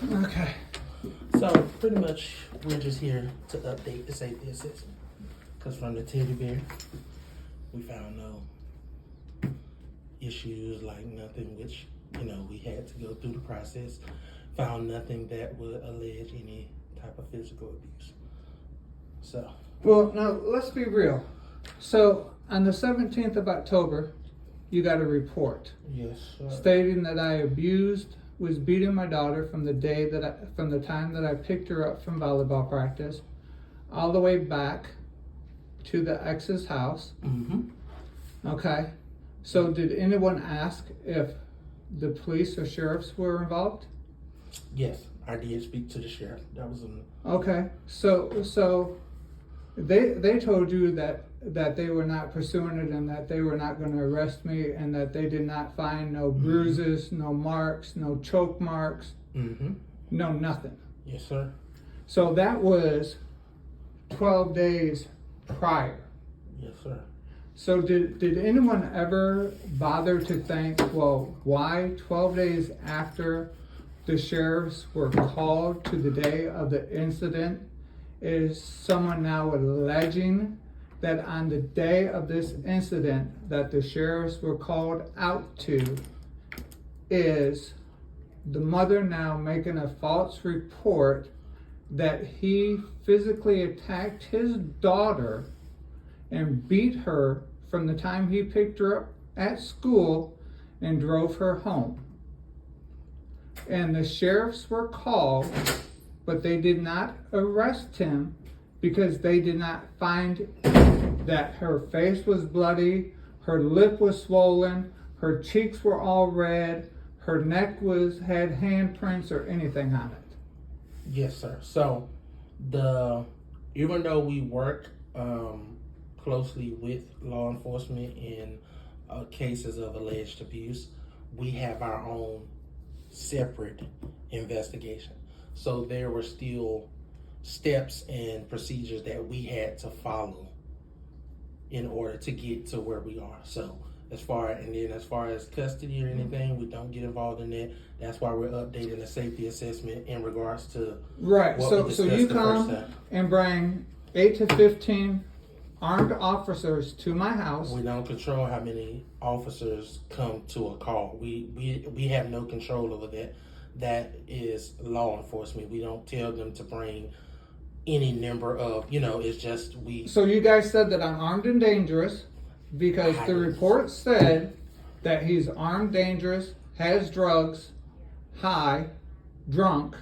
Okay. So pretty much we're just here to update the safety assessment. Because from the teddy bear, we found no issues, like nothing which, we had to go through the process. Found nothing that would allege any type of physical abuse. So. Well, now let's be real. So on the 17th of October, you got a report Yes, sir. stating that I was beating my daughter from the time that I picked her up from volleyball practice, all the way back to the ex's house. Mm-hmm. Okay. So did anyone ask if the police or sheriffs were involved? Yes, I did speak to the sheriff. That was Okay. So they told you that they were not pursuing it and that they were not going to arrest me and that they did not find no bruises, no marks, no choke marks, no nothing. Yes, sir. So that was 12 days prior. Yes, sir. So did anyone ever bother to think, well, why 12 days after the sheriffs were called to the day of the incident is someone now alleging that on the day of this incident that the sheriffs were called out to is the mother now making a false report that he physically attacked his daughter and beat her from the time he picked her up at school and drove her home. And the sheriffs were called, but they did not arrest him because they did not find that her face was bloody, her lip was swollen, her cheeks were all red, her neck had handprints or anything on it. Yes, sir. So even though we work closely with law enforcement in cases of alleged abuse, we have our own separate investigation. So there were still steps and procedures that we had to follow in order to get to where we are. So as far as custody or anything, we don't get involved in that. That's why we're updating the safety assessment in regards to right. What So you come and bring 8 to 15 armed officers to my house. We don't control how many officers come to a call. We have no control over that. That is law enforcement. We don't tell them to bring any number of, it's just we. So you guys said that I'm armed and dangerous because the report said that he's armed, dangerous, has drugs, high, drunk.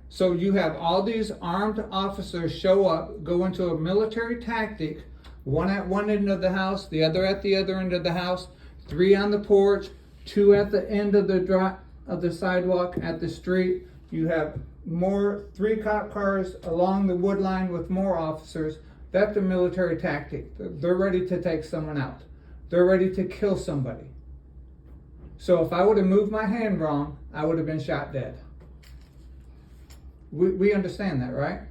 So you have all these armed officers show up, go into a military tactic, one at one end of the house, the other at the other end of the house, 3 on the porch, 2 at the end of the sidewalk at the street. You have 3 cop cars along the wood line with more officers. That's a military tactic. They're ready to take someone out. They're ready to kill somebody. So if I would have moved my hand wrong, I would have been shot dead. We understand that, right?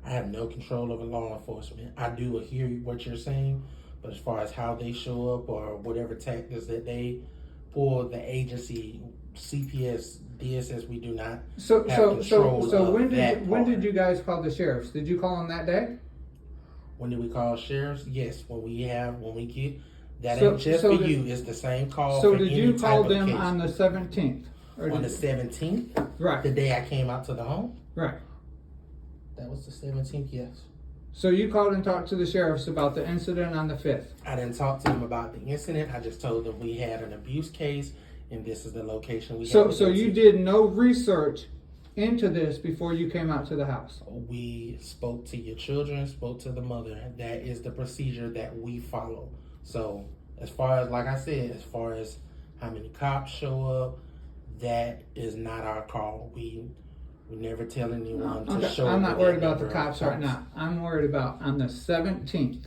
I have no control over law enforcement. I do hear what you're saying, but as far as how they show up or whatever tactics that they pull, the agency, CPS, DSS, we do not have control So of when did you guys call the sheriffs? Did you call them that day? When did we call sheriffs? Yes, when we get that ain't just for you. It's the same call. So for did any you type call of them case. on the 17th? On the 17th? Right. The day I came out to the home? Right. That was the 17th, yes. So you called and talked to the sheriffs about the incident on the 5th? I didn't talk to them about the incident. I just told them we had an abuse case and this is the location we had. So you did no research into this before you came out to the house? We spoke to your children, spoke to the mother. That is the procedure that we follow. So as far as, like I said, as far as how many cops show up, that is not our call. We never tell anyone to show up. I'm not worried about the cops right now. I'm worried about on the 17th.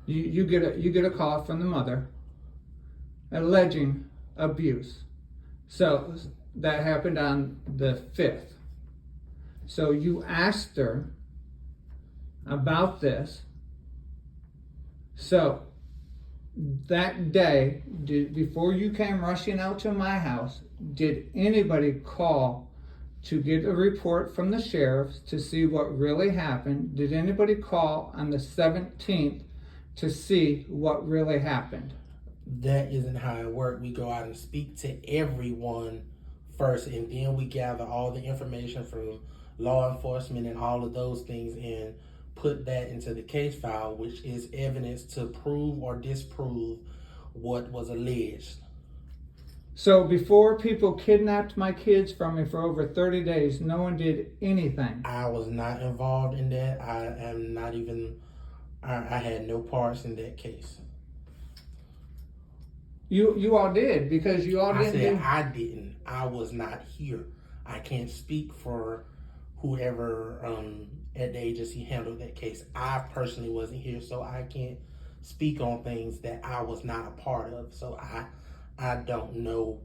You get a call from the mother alleging abuse. So that happened on the 5th. So you asked her about this. So that day, before you came rushing out to my house, did anybody call to get a report from the sheriffs to see what really happened? Did anybody call on the 17th to see what really happened? That isn't how it works. We go out and speak to everyone first, and then we gather all the information from law enforcement and all of those things and put that into the case file, which is evidence to prove or disprove what was alleged. So before people kidnapped my kids from me for over 30 days, no one did anything. I was not involved in that. I am not even, I had no parts in that case. You all did, because you all didn't. I said I didn't. I was not here. I can't speak for whoever at the agency handled that case. I personally wasn't here, so I can't speak on things that I was not a part of. So I don't know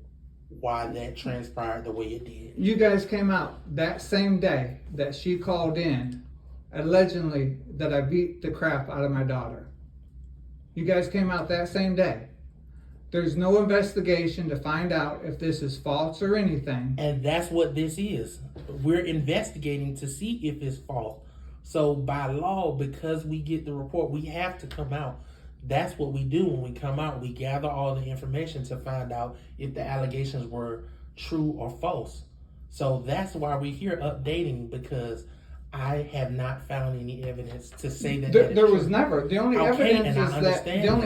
why that transpired the way it did. You guys came out that same day that she called in, allegedly that I beat the crap out of my daughter. You guys came out that same day. There's no investigation to find out if this is false or anything. And that's what this is. We're investigating to see if it's false. So by law, because we get the report, we have to come out. That's what we do when we come out. We gather all the information to find out if the allegations were true or false. So that's why we're here updating, because I have not found any evidence to say that there was never. The only Okay,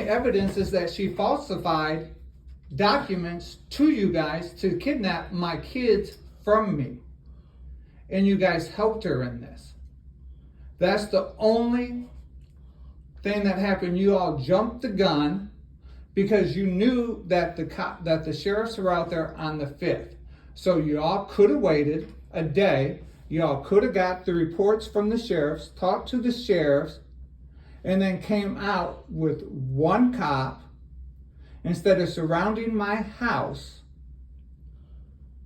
evidence is that she falsified documents to you guys to kidnap my kids from me, and you guys helped her in this. That's the only thing that happened. You all jumped the gun because you knew that the sheriffs were out there on the 5th. So you all could have waited a day. Y'all could have got the reports from the sheriffs, talked to the sheriffs, and then came out with one cop instead of surrounding my house.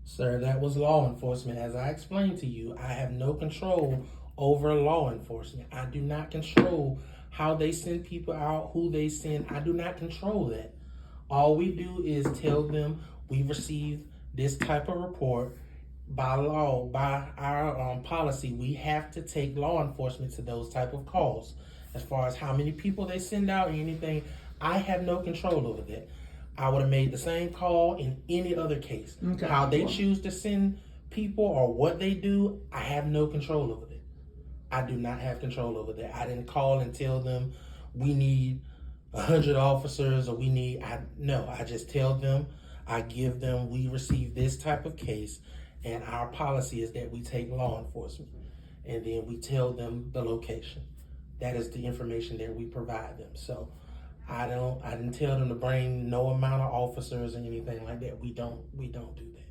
Sir, that was law enforcement. As I explained to you, I have no control over law enforcement. I do not control how they send people out, who they send. I do not control that. All we do is tell them we received this type of report. By law, by our policy, we have to take law enforcement to those type of calls. As far as how many people they send out or anything, I have no control over that. I would have made the same call in any other case. Okay. How they choose to send people or what they do, I have no control over that. I do not have control over that. I didn't call and tell them we need 100 officers or no, I just tell them, I give them, we receive this type of case. And our policy is that we take law enforcement and then we tell them the location. That is the information that we provide them. So I didn't tell them to bring no amount of officers or anything like that. We don't do that.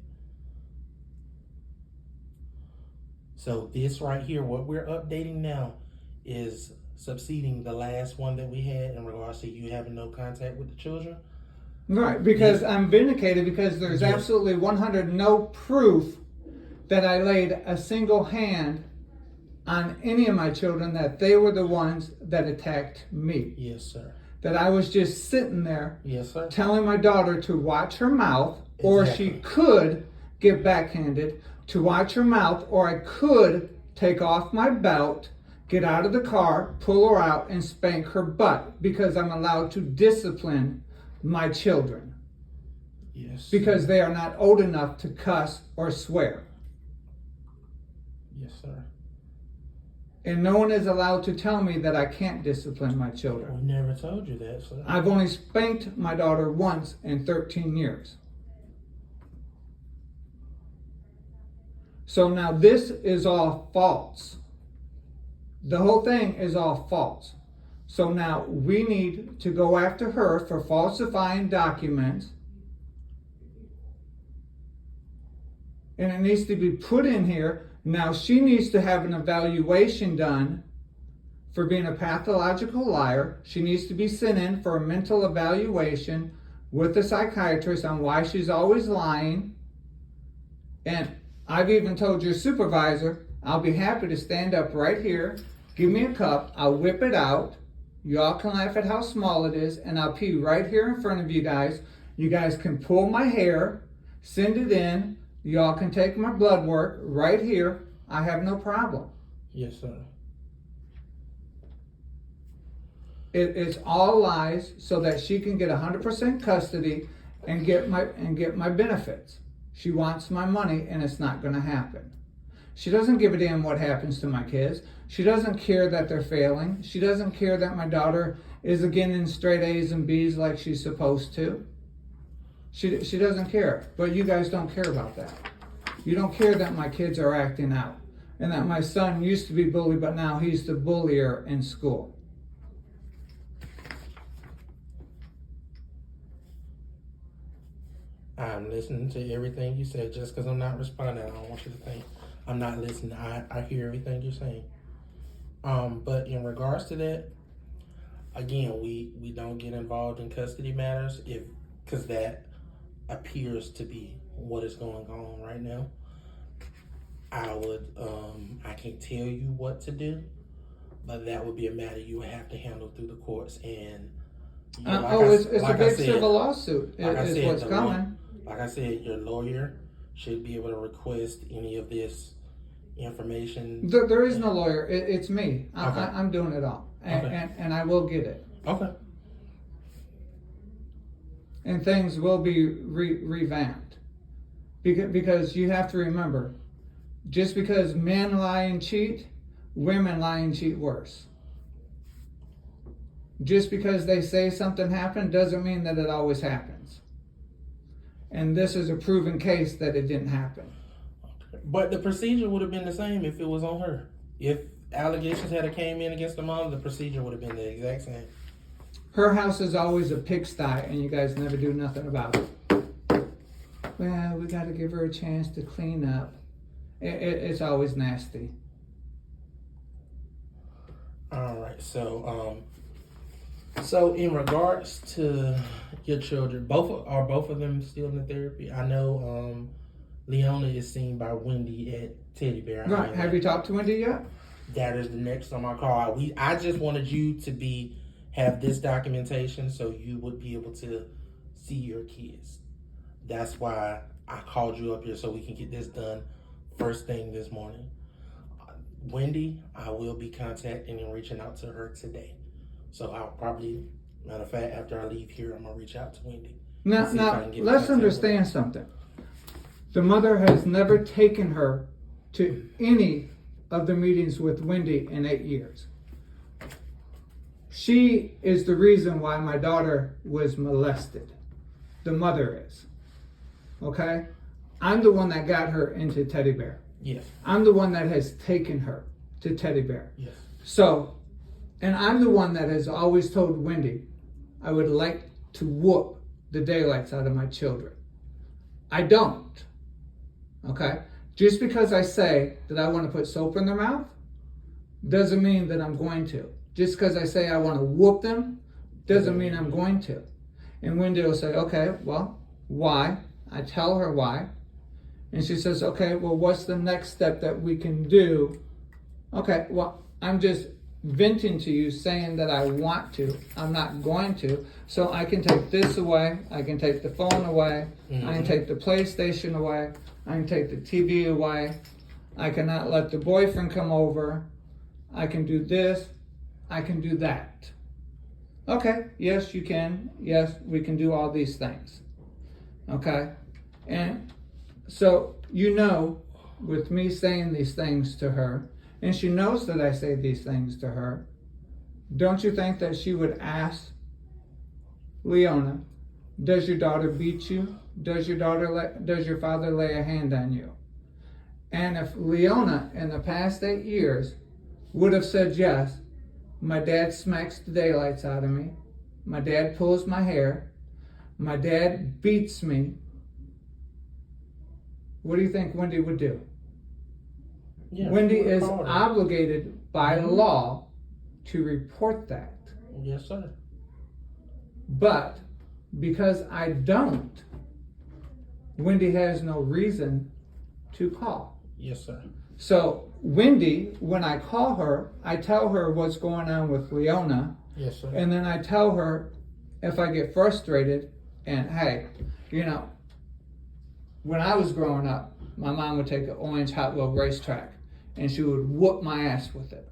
So this right here, what we're updating now, is succeeding the last one that we had in regards to you having no contact with the children. Right, because I'm vindicated, because there's absolutely 100 no proof that I laid a single hand on any of my children, that they were the ones that attacked me. Yes, sir. That I was just sitting there, yes, sir, telling my daughter to watch her mouth, or she could get backhanded, to watch her mouth, or I could take off my belt, get out of the car, pull her out, and spank her butt, because I'm allowed to discipline my children. Yes. Because they are not old enough to cuss or swear. Yes, sir. And no one is allowed to tell me that I can't discipline my children. We never told you that, sir. I've only spanked my daughter once in 13 years. So now this is all false. The whole thing is all false. So now we need to go after her for falsifying documents. And it needs to be put in here. Now she needs to have an evaluation done for being a pathological liar. She needs to be sent in for a mental evaluation with a psychiatrist on why she's always lying. And I've even told your supervisor, I'll be happy to stand up right here, give me a cup, I'll whip it out, Y'all can laugh at how small it is, and I'll pee right here in front of you guys. You guys can pull my hair, send it in. Y'all can take my blood work right here. I have no problem. Yes, sir. It's all lies so that she can get 100% custody and get my benefits. She wants my money, and it's not going to happen. She doesn't give a damn what happens to my kids. She doesn't care that they're failing. She doesn't care that my daughter is again in straight A's and B's like she's supposed to. She doesn't care. But you guys don't care about that. You don't care that my kids are acting out and that my son used to be bullied, but now he's the bullier in school. I'm listening to everything you said. Just because I'm not responding, I don't want you to think I'm not listening. I hear everything you're saying. But in regards to that, again, we don't get involved in custody matters because that appears to be what is going on right now. I can't tell you what to do, but that would be a matter you would have to handle through the courts. And it's a big civil lawsuit. Is what's coming. Like I said, your lawyer should be able to request any of this information. There is no lawyer. It's me. Okay. I'm doing it all, and I will get it. Okay. And things will be revamped, because you have to remember, just because men lie and cheat, women lie and cheat worse. Just because they say something happened doesn't mean that it always happens. And this is a proven case that it didn't happen. But the procedure would have been the same if it was on her. If allegations had came in against the mom, the procedure would have been the exact same. Her house is always a pigsty, and you guys never do nothing about it. Well, we got to give her a chance to clean up. It's always nasty. All right, so in regards to your children, both of them still in the therapy? I know Leona is seen by Wendy at Teddy Bear. Right. Have you talked to Wendy yet? That is the next on my call. I just wanted you to have this documentation so you would be able to see your kids. That's why I called you up here, so we can get this done first thing this morning. Wendy, I will be contacting and reaching out to her today. So I'll probably, matter of fact, after I leave here, I'm going to reach out to Wendy. Now let's understand something. The mother has never taken her to any of the meetings with Wendy in 8 years. She is the reason why my daughter was molested. The mother is. Okay? I'm the one that got her into Teddy Bear. Yes. I'm the one that has taken her to Teddy Bear. Yes. So, and I'm the one that has always told Wendy, I would like to whoop the daylights out of my children. I don't. Okay? Just because I say that I want to put soap in their mouth doesn't mean that I'm going to. Just because I say I want to whoop them doesn't mean I'm going to. And Wendy will say, okay, well, why? I tell her why. And she says, okay, well, what's the next step that we can do? Okay, well, I'm just venting to you saying that I want to. I'm not going to. So I can take this away. I can take the phone away. Mm-hmm. I can take the PlayStation away. I can take the TV away. I cannot let the boyfriend come over. I can do this. I can do that. Okay, yes, you can. Yes, we can do all these things. Okay? And so, with me saying these things to her, and she knows that I say these things to her, don't you think that she would ask Leona, does your daughter beat you? Does your father lay a hand on you? And if Leona in the past 8 years would have said yes, my dad smacks the daylights out of me, my dad pulls my hair, my dad beats me, what do you think Wendy would do? Yeah, Wendy is obligated by law to report that. Yes, sir. But because I don't, Wendy has no reason to call. Yes, sir. So Wendy, when I call her, I tell her what's going on with Leona. Yes, sir. And then I tell her if I get frustrated, and hey, you know, when I was growing up, my mom would take an orange Hot Wheel racetrack and she would whoop my ass with it.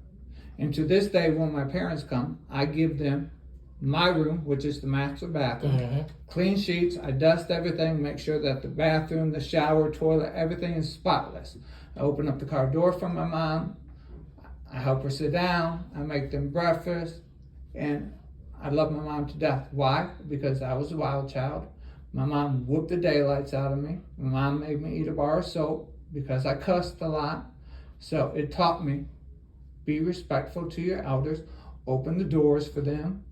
And to this day, when my parents come, I give them my room, which is the master bathroom, clean sheets, I dust everything, make sure that the bathroom, the shower, toilet, everything is spotless. I open up the car door for my mom, I help her sit down, I make them breakfast, and I love my mom to death. Why? Because I was a wild child. My mom whooped the daylights out of me. My mom made me eat a bar of soap because I cussed a lot. So it taught me, be respectful to your elders, open the doors for them.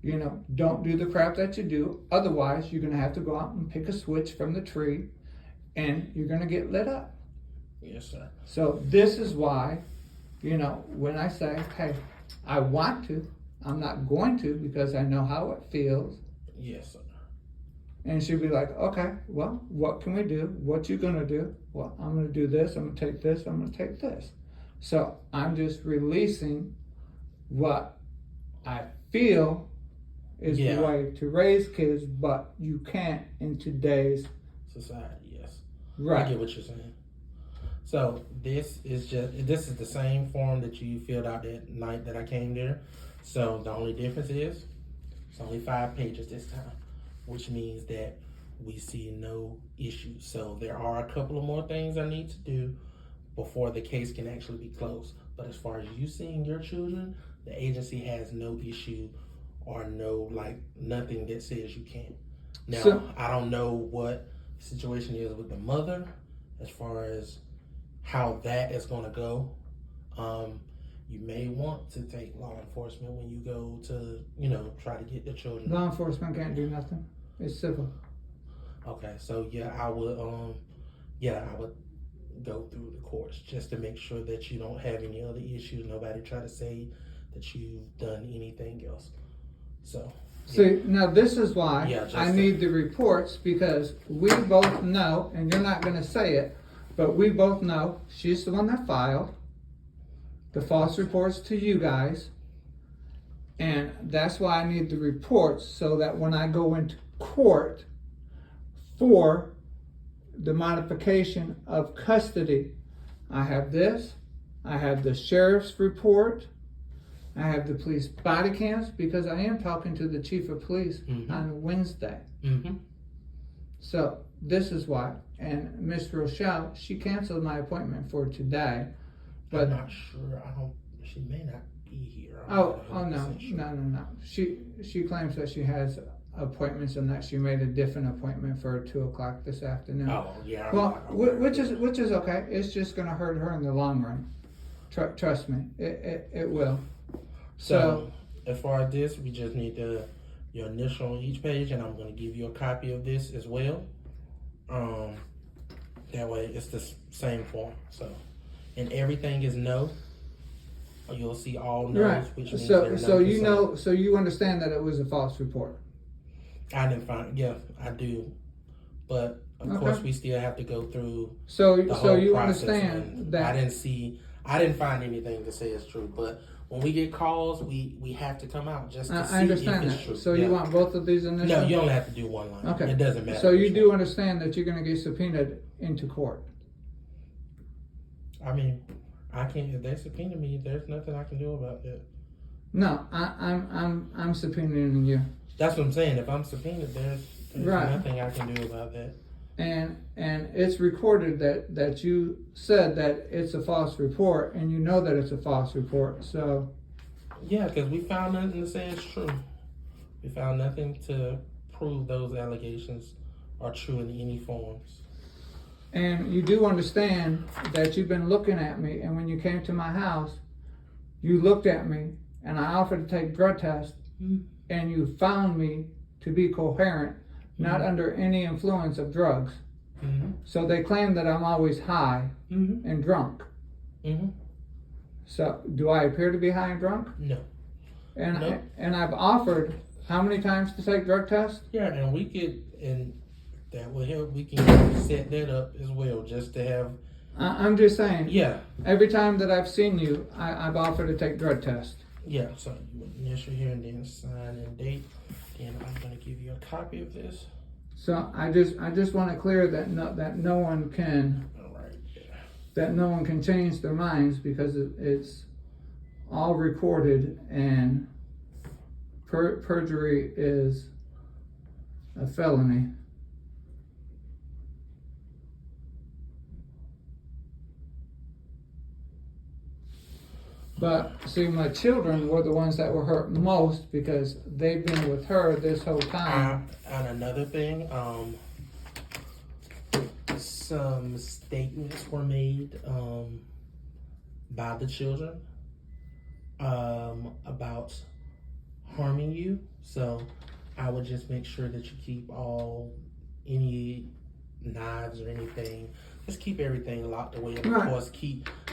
You know, don't do the crap that you do. Otherwise, you're going to have to go out and pick a switch from the tree and you're going to get lit up. Yes, sir. So this is why, you know, when I say, hey, I want to, I'm not going to because I know how it feels. Yes, sir. And she'd be like, okay, well, what can we do? What you gonna do? Well, I'm gonna do this, I'm gonna take this, I'm gonna take this. So I'm just releasing what I feel is the way to raise kids, but you can't in today's society, yes. Right. I get what you're saying. So this is the same form that you filled out that night that I came there. So the only difference is it's only 5 pages this time, which means that we see no issues. So there are a couple of more things I need to do before the case can actually be closed. But as far as you seeing your children, the agency has no issue or nothing that says you can't. Now, I don't know what the situation is with the mother as far as how that is going to go. You may want to take law enforcement when you go to, try to get the children. Law enforcement can't do nothing. It's civil. Okay, so I would go through the courts just to make sure that you don't have any other issues. Nobody try to say that you've done anything else. So. See, now this is why I need the reports, because we both know, and you're not going to say it, but we both know she's the one that filed the false reports to you guys, and that's why I need the reports, so that when I go into court for the modification of custody, I have this, I have the sheriff's report, I have the police body cams, because I am talking to the chief of police on Wednesday. So this is why. And Miss Rochelle, she canceled my appointment for today. But I'm not sure. She may not be here. No. She claims that she has appointments and that she made a different appointment for 2:00 this afternoon. Oh yeah. Well, which is okay. It's just going to hurt her in the long run. Trust me, it will. So as far as this, we just need your initial on each page, and I'm going to give you a copy of this as well. That way, it's the same form. So. And everything is no. You'll see all no's, right. Which means so you know, so you understand that it was a false report. I didn't find. Yeah, I do, but of course we still have to go through. So you process, understand that I didn't find anything to say it's true, but when we get calls, we have to come out just to see I understand if it's that. true. So you want both of these initials? No, you only have to do one line. Okay, it doesn't matter. So you do understand that you're going to get subpoenaed into court. I mean, I can't. If they subpoena me, there's nothing I can do about that. No, I'm subpoenaing you. That's what I'm saying. If I'm subpoenaed, there's nothing I can do about that. And it's recorded that you said that it's a false report, and you know that it's a false report. So. Yeah, because we found nothing to say it's true. We found nothing to prove those allegations are true in any forms. And you do understand that you've been looking at me, and when you came to my house, you looked at me, and I offered to take drug tests, and you found me to be coherent, not under any influence of drugs. So they claim that I'm always high and drunk. So do I appear to be high and drunk? No. And I've offered how many times to take drug tests? Yeah, and we could, and that will help. We can set that up as well, just to have. I'm just saying. Yeah. Every time that I've seen you, I've offered to take drug tests. Yeah, so you would initial here and then sign and date. And I'm gonna give you a copy of this. So I just want to clear that no one can All right. that no one can change their minds because it's all recorded, and perjury is a felony. But see, my children were the ones that were hurt most because they've been with her this whole time. And another thing, some statements were made by the children about harming you. So I would just make sure that you keep any knives or anything. Just keep everything locked away. And of course,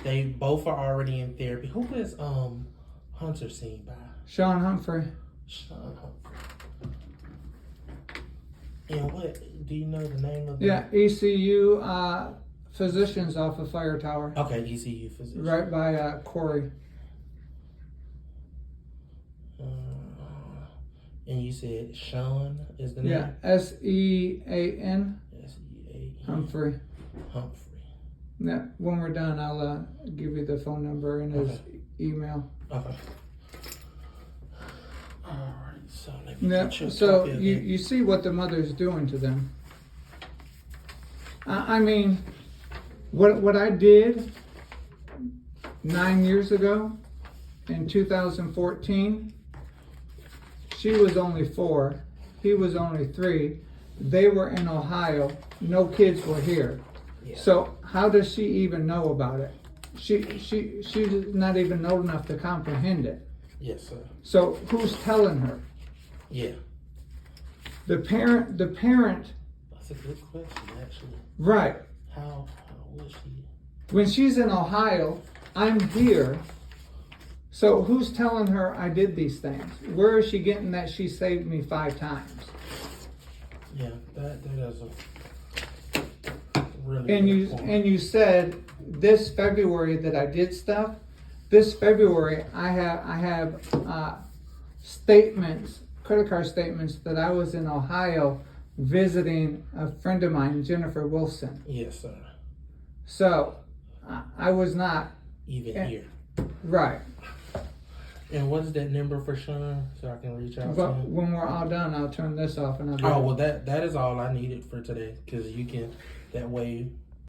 they both are already in therapy. Who is Hunter seen by? Sean Humphrey. Sean Humphrey. And what do you know the name of? Yeah, ECU physicians off of Fire Tower. Okay, ECU physician. Right by Corey. And you said Sean is the name? Yeah, SEAN. SEAN. Humphrey. Humphrey. Yeah, when we're done, I'll give you the phone number and his email. Okay. All right. So let me Yeah. get you a So copy of you see what the mother's doing to them. I mean, what I did 9 years ago in 2014. She was only 4. He was only 3. They were in Ohio. No kids were here. Yeah. So how does she even know about it? She's not even old enough to comprehend it. Yes, sir. So who's telling her? Yeah. The parent. That's a good question, actually. Right. How was she? When she's in Ohio, I'm here. So who's telling her I did these things? Where is she getting that she saved me 5 times? Yeah, that is a really good point. And you said this February that I did stuff. This February I have statements, credit card statements that I was in Ohio visiting a friend of mine, Jennifer Wilson. Yes, sir. So I was not Even here. Right. And what is that number for Sean so I can reach out to But him? when we're all done, I'll turn this off and I'll. Oh, well, that is all I needed for today, because you can, that way